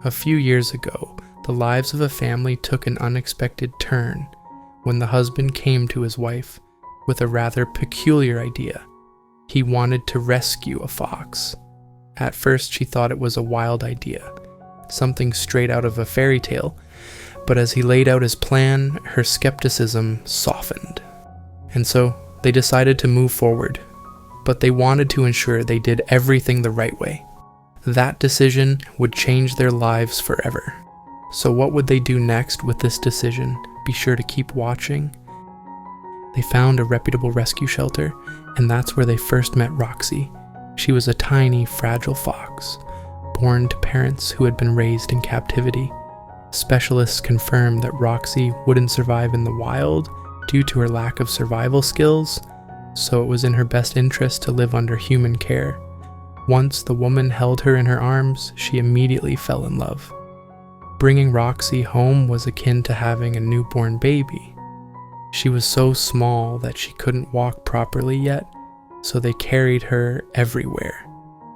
A few years ago, the lives of a family took an unexpected turn when the husband came to his wife with a rather peculiar idea. He wanted to rescue a fox. At first, she thought it was a wild idea, something straight out of a fairy tale, but as he laid out his plan, her skepticism softened. And so, they decided to move forward, but they wanted to ensure they did everything the right way. That decision would change their lives forever. So what would they do next with this decision? Be sure to keep watching. They found a reputable rescue shelter, and that's where they first met Roxy. She was a tiny, fragile fox, born to parents who had been raised in captivity. Specialists confirmed that Roxy wouldn't survive in the wild due to her lack of survival skills, so it was in her best interest to live under human care. Once the woman held her in her arms, she immediately fell in love. Bringing Roxy home was akin to having a newborn baby. She was so small that she couldn't walk properly yet, so they carried her everywhere.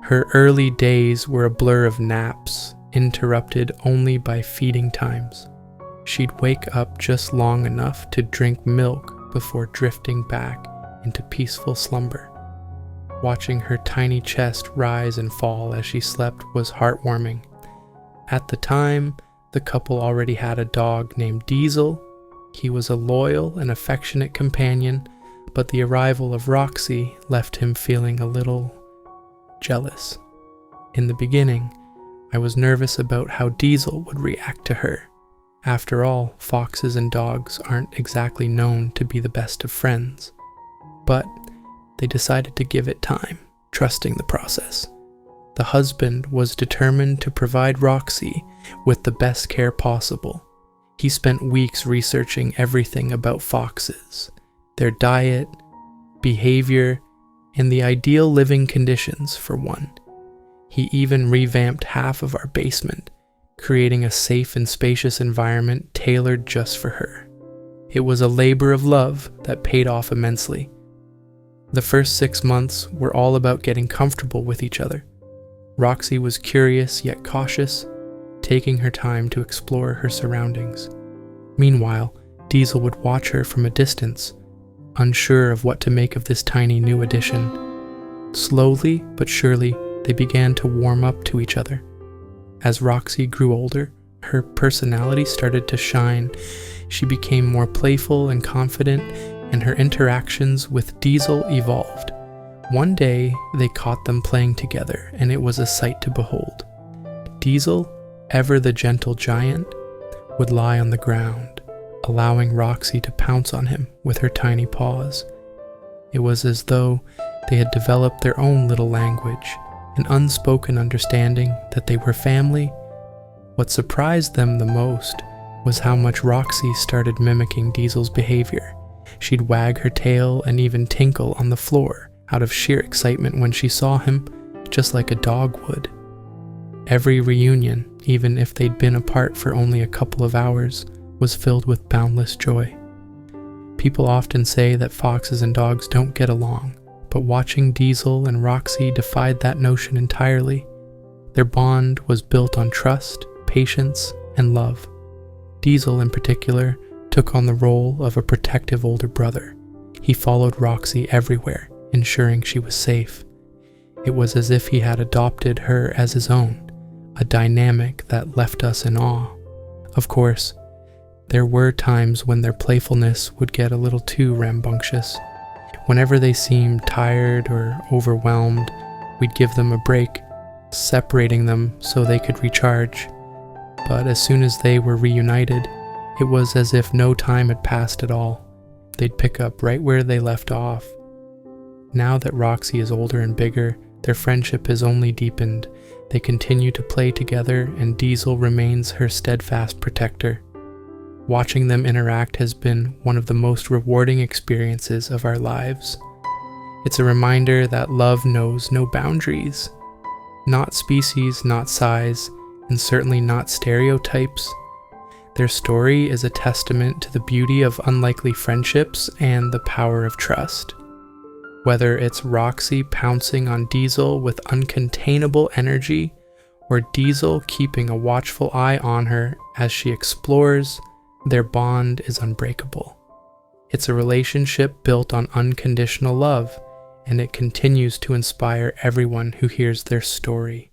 Her early days were a blur of naps, interrupted only by feeding times. She'd wake up just long enough to drink milk before drifting back into peaceful slumber. Watching her tiny chest rise and fall as she slept was heartwarming. At the time, the couple already had a dog named Diesel. He was a loyal and affectionate companion, but the arrival of Roxy left him feeling a little jealous. In the beginning, I was nervous about how Diesel would react to her. After all, foxes and dogs aren't exactly known to be the best of friends. But they decided to give it time, trusting the process. The husband was determined to provide Roxy with the best care possible. He spent weeks researching everything about foxes, their diet, behavior, and the ideal living conditions for one. He even revamped half of our basement, creating a safe and spacious environment tailored just for her. It was a labor of love that paid off immensely. The first 6 months were all about getting comfortable with each other. Roxy was curious yet cautious, taking her time to explore her surroundings. Meanwhile, Diesel would watch her from a distance, unsure of what to make of this tiny new addition. Slowly but surely, they began to warm up to each other. As Roxy grew older, her personality started to shine. She became more playful and confident, and her interactions with Diesel evolved. One day, they caught them playing together, and it was a sight to behold. Diesel, ever the gentle giant, would lie on the ground, allowing Roxy to pounce on him with her tiny paws. It was as though they had developed their own little language, an unspoken understanding that they were family. What surprised them the most was how much Roxy started mimicking Diesel's behavior. She'd wag her tail and even tinkle on the floor out of sheer excitement when she saw him, just like a dog would. Every reunion, even if they'd been apart for only a couple of hours, was filled with boundless joy. People often say that foxes and dogs don't get along, but watching Diesel and Roxy defied that notion entirely. Their bond was built on trust, patience, and love. Diesel, in particular, took on the role of a protective older brother. He followed Roxy everywhere, ensuring she was safe. It was as if he had adopted her as his own, a dynamic that left us in awe. Of course, there were times when their playfulness would get a little too rambunctious. Whenever they seemed tired or overwhelmed, we'd give them a break, separating them so they could recharge. But as soon as they were reunited, it was as if no time had passed at all. They'd pick up right where they left off. Now that Roxy is older and bigger, their friendship has only deepened. They continue to play together, and Diesel remains her steadfast protector. Watching them interact has been one of the most rewarding experiences of our lives. It's a reminder that love knows no boundaries. Not species, not size, and certainly not stereotypes. Their story is a testament to the beauty of unlikely friendships and the power of trust. Whether it's Roxy pouncing on Diesel with uncontainable energy, or Diesel keeping a watchful eye on her as she explores, their bond is unbreakable. It's a relationship built on unconditional love, and it continues to inspire everyone who hears their story.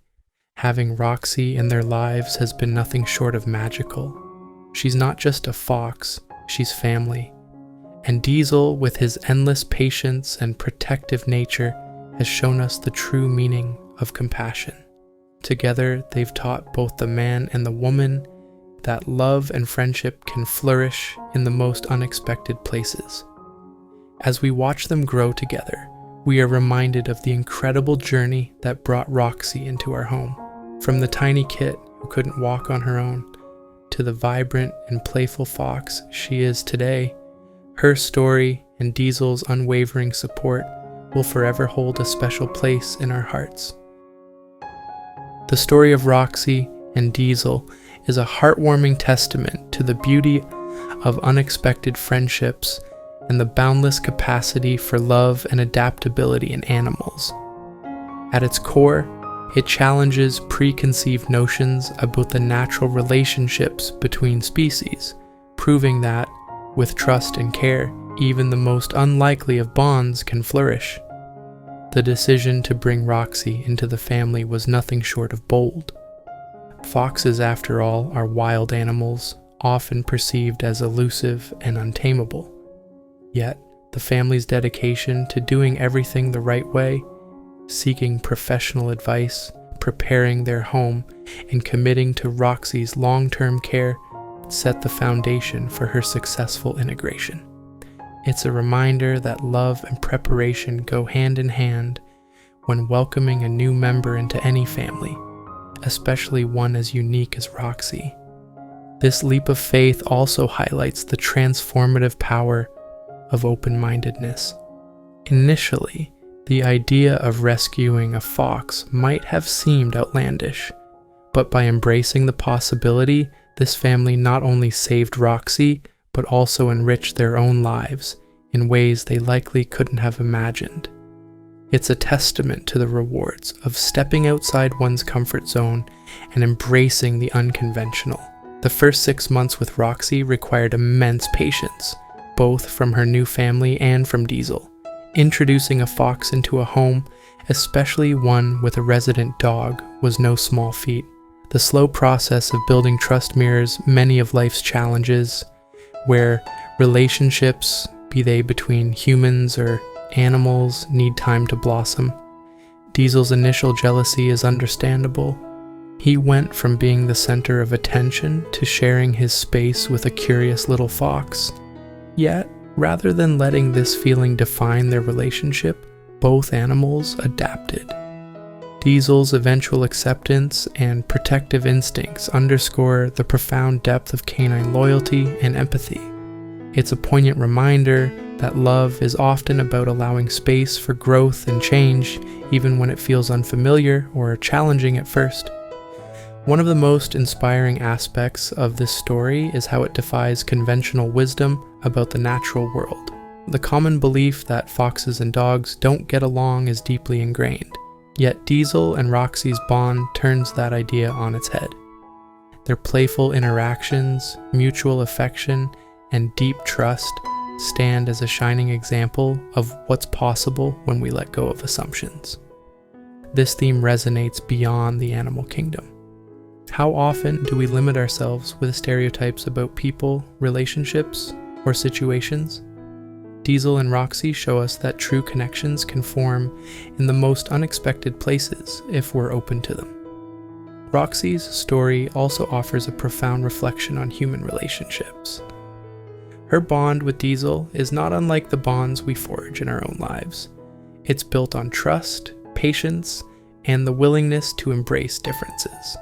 Having Roxy in their lives has been nothing short of magical. She's not just a fox, she's family. And Diesel, with his endless patience and protective nature, has shown us the true meaning of compassion. Together, they've taught both the man and the woman that love and friendship can flourish in the most unexpected places. As we watch them grow together, we are reminded of the incredible journey that brought Roxy into our home. From the tiny kit who couldn't walk on her own, to the vibrant and playful fox she is today, her story and Diesel's unwavering support will forever hold a special place in our hearts. The story of Roxy and Diesel is a heartwarming testament to the beauty of unexpected friendships and the boundless capacity for love and adaptability in animals. At its core, it challenges preconceived notions about the natural relationships between species, proving that, with trust and care, even the most unlikely of bonds can flourish. The decision to bring Roxy into the family was nothing short of bold. Foxes, after all, are wild animals, often perceived as elusive and untamable. Yet, the family's dedication to doing everything the right way, seeking professional advice, preparing their home, and committing to Roxy's long-term care set the foundation for her successful integration. It's a reminder that love and preparation go hand in hand when welcoming a new member into any family, especially one as unique as Roxy. This leap of faith also highlights the transformative power of open-mindedness. Initially, the idea of rescuing a fox might have seemed outlandish, but by embracing the possibility, this family not only saved Roxy, but also enriched their own lives in ways they likely couldn't have imagined. It's a testament to the rewards of stepping outside one's comfort zone and embracing the unconventional. The first 6 months with Roxy required immense patience, both from her new family and from Diesel. Introducing a fox into a home, especially one with a resident dog, was no small feat. The slow process of building trust mirrors many of life's challenges, where relationships, be they between humans or animals, need time to blossom. Diesel's initial jealousy is understandable. He went from being the center of attention to sharing his space with a curious little fox. Yet, rather than letting this feeling define their relationship, both animals adapted. Diesel's eventual acceptance and protective instincts underscore the profound depth of canine loyalty and empathy. It's a poignant reminder that love is often about allowing space for growth and change, even when it feels unfamiliar or challenging at first. One of the most inspiring aspects of this story is how it defies conventional wisdom about the natural world. The common belief that foxes and dogs don't get along is deeply ingrained. Yet Diesel and Roxy's bond turns that idea on its head. Their playful interactions, mutual affection, and deep trust stand as a shining example of what's possible when we let go of assumptions. This theme resonates beyond the animal kingdom. How often do we limit ourselves with stereotypes about people, relationships, or situations? Diesel and Roxy show us that true connections can form in the most unexpected places if we're open to them. Roxy's story also offers a profound reflection on human relationships. Her bond with Diesel is not unlike the bonds we forge in our own lives. It's built on trust, patience, and the willingness to embrace differences.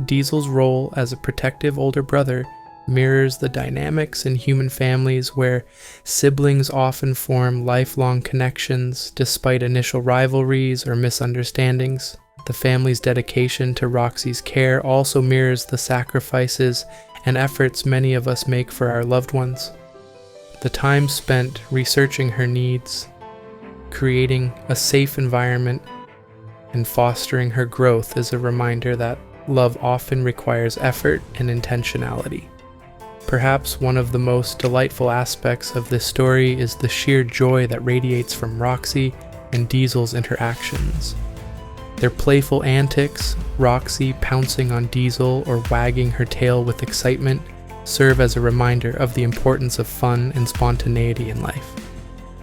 Diesel's role as a protective older brother mirrors the dynamics in human families where siblings often form lifelong connections despite initial rivalries or misunderstandings. The family's dedication to Roxy's care also mirrors the sacrifices and efforts many of us make for our loved ones. The time spent researching her needs, creating a safe environment, and fostering her growth is a reminder that love often requires effort and intentionality. Perhaps one of the most delightful aspects of this story is the sheer joy that radiates from Roxy and Diesel's interactions. Their playful antics, Roxy pouncing on Diesel or wagging her tail with excitement, serve as a reminder of the importance of fun and spontaneity in life.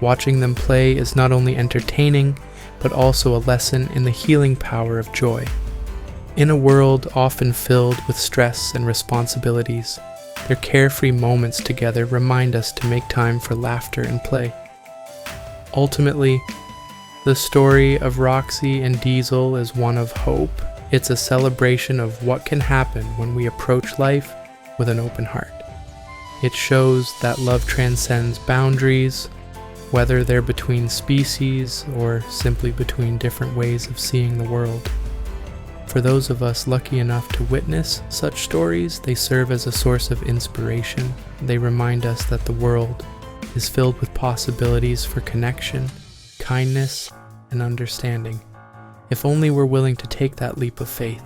Watching them play is not only entertaining, but also a lesson in the healing power of joy. In a world often filled with stress and responsibilities, their carefree moments together remind us to make time for laughter and play. Ultimately, the story of Roxy and Diesel is one of hope. It's a celebration of what can happen when we approach life with an open heart. It shows that love transcends boundaries, whether they're between species or simply between different ways of seeing the world. For those of us lucky enough to witness such stories, they serve as a source of inspiration. They remind us that the world is filled with possibilities for connection, kindness, and understanding. If only we're willing to take that leap of faith,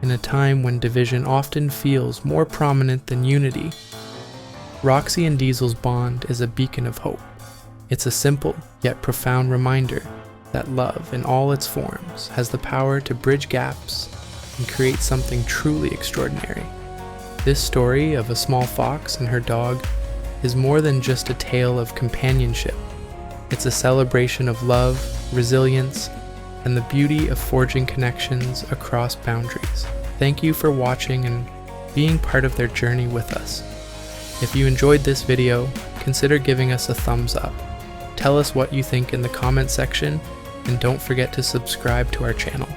in a time when division often feels more prominent than unity. Roxy and Diesel's bond is a beacon of hope. It's a simple yet profound reminder that love in all its forms has the power to bridge gaps and create something truly extraordinary. This story of a small fox and her dog is more than just a tale of companionship. It's a celebration of love, resilience, and the beauty of forging connections across boundaries. Thank you for watching and being part of their journey with us. If you enjoyed this video, consider giving us a thumbs up. Tell us what you think in the comment section, and don't forget to subscribe to our channel.